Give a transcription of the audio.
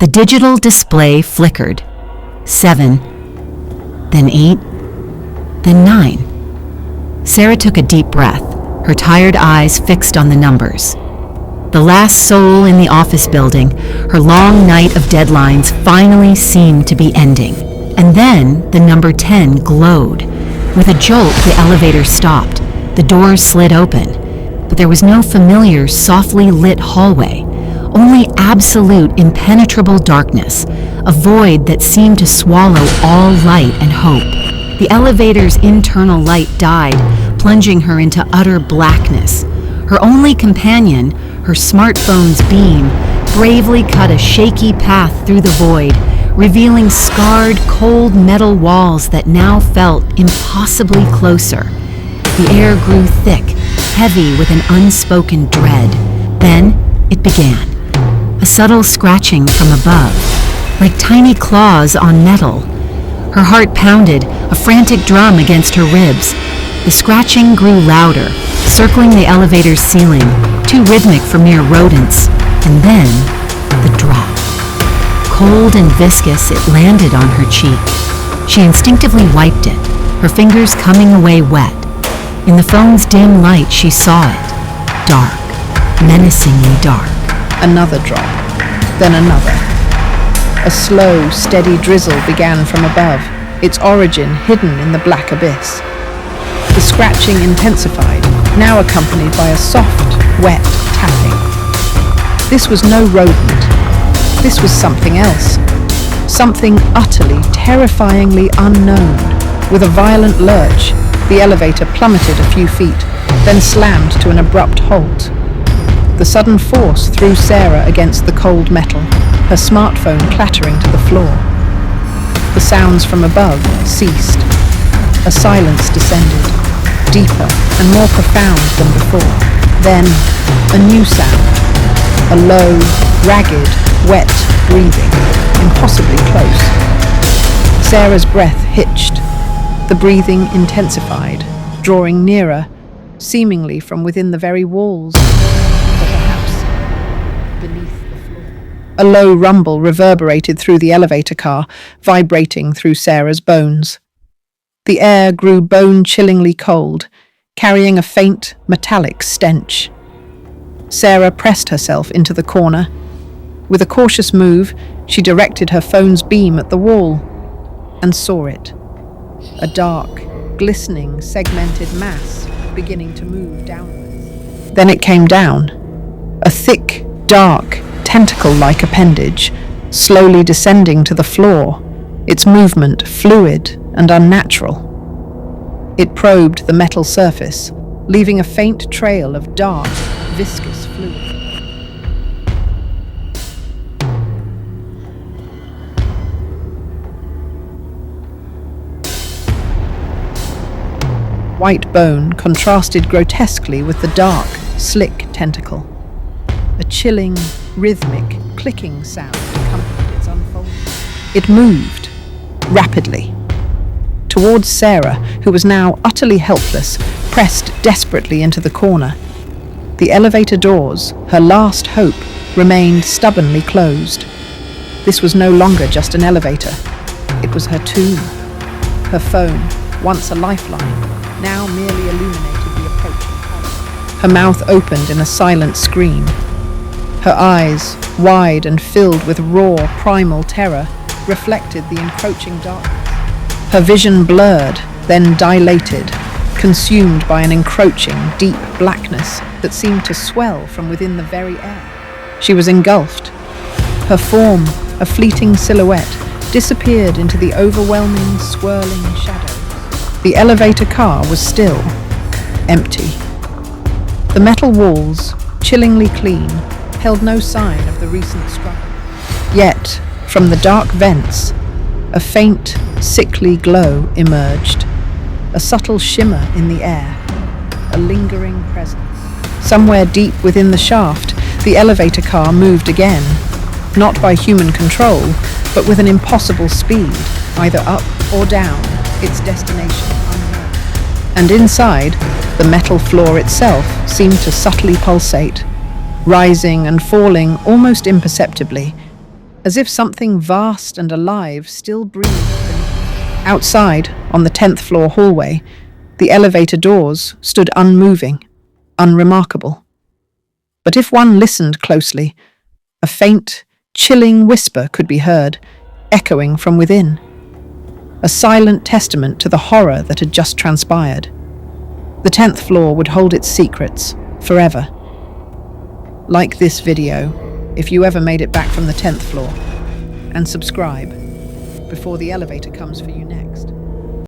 The digital display flickered. 7, then 8, then 9. Sarah took a deep breath, her tired eyes fixed on the numbers. The last soul in the office building, her long night of deadlines finally seemed to be ending. And then the number 10 glowed. With a jolt, the elevator stopped. The doors slid open, but there was no familiar, softly lit hallway, only absolute, impenetrable darkness, a void that seemed to swallow all light and hope. The elevator's internal light died, plunging her into utter blackness. Her only companion, her smartphone's beam, bravely cut a shaky path through the void, revealing scarred, cold metal walls that now felt impossibly closer. The air grew thick, heavy with an unspoken dread. Then it began. A subtle scratching from above, like tiny claws on metal. Her heart pounded, a frantic drum against her ribs. The scratching grew louder, circling the elevator's ceiling, too rhythmic for mere rodents. And then, the drop. Cold and viscous, it landed on her cheek. She instinctively wiped it, her fingers coming away wet. In the phone's dim light, she saw it. Dark, menacingly dark. Another drop, then another. A slow, steady drizzle began from above, its origin hidden in the black abyss. The scratching intensified, now accompanied by a soft, wet tapping. This was no rodent. This was something else. Something utterly, terrifyingly unknown. With a violent lurch, the elevator plummeted a few feet, then slammed to an abrupt halt. The sudden force threw Sarah against the cold metal, her smartphone clattering to the floor. The sounds from above ceased. A silence descended, deeper and more profound than before. Then, a new sound. A low, ragged, wet breathing, impossibly close. Sarah's breath hitched. The breathing intensified, drawing nearer, seemingly from within the very walls, or perhaps beneath the floor. A low rumble reverberated through the elevator car, vibrating through Sarah's bones. The air grew bone-chillingly cold, carrying a faint, metallic stench. Sarah pressed herself into the corner. With a cautious move, she directed her phone's beam at the wall and saw it. A dark, glistening, segmented mass beginning to move downwards. Then it came down. A thick, dark, tentacle-like appendage, slowly descending to the floor, its movement fluid and unnatural. It probed the metal surface, leaving a faint trail of dark, viscous fluid. White bone contrasted grotesquely with the dark, slick tentacle. A chilling, rhythmic, clicking sound accompanied its unfolding. It moved, rapidly, towards Sarah, who was now utterly helpless, pressed desperately into the corner. The elevator doors, her last hope, remained stubbornly closed. This was no longer just an elevator. It was her tomb. Her phone, once a lifeline, now merely illuminated the approaching horror. Her mouth opened in a silent scream. Her eyes, wide and filled with raw, primal terror, reflected the encroaching darkness. Her vision blurred, then dilated, consumed by an encroaching, deep blackness that seemed to swell from within the very air. She was engulfed. Her form, a fleeting silhouette, disappeared into the overwhelming, swirling shadows. The elevator car was still, empty. The metal walls, chillingly clean, held no sign of the recent struggle. Yet, from the dark vents, a faint, sickly glow emerged, a subtle shimmer in the air, a lingering presence. Somewhere deep within the shaft, the elevator car moved again, not by human control, but with an impossible speed, either up or down, its destination unknown. And inside, the metal floor itself seemed to subtly pulsate, rising and falling almost imperceptibly, as if something vast and alive still breathed beneath. Outside, on the 10th floor hallway, the elevator doors stood unmoving, unremarkable. But if one listened closely, a faint, chilling whisper could be heard, echoing from within. A silent testament to the horror that had just transpired. The 10th floor would hold its secrets forever. Like this video if you ever made it back from the 10th floor, and subscribe before the elevator comes for you next.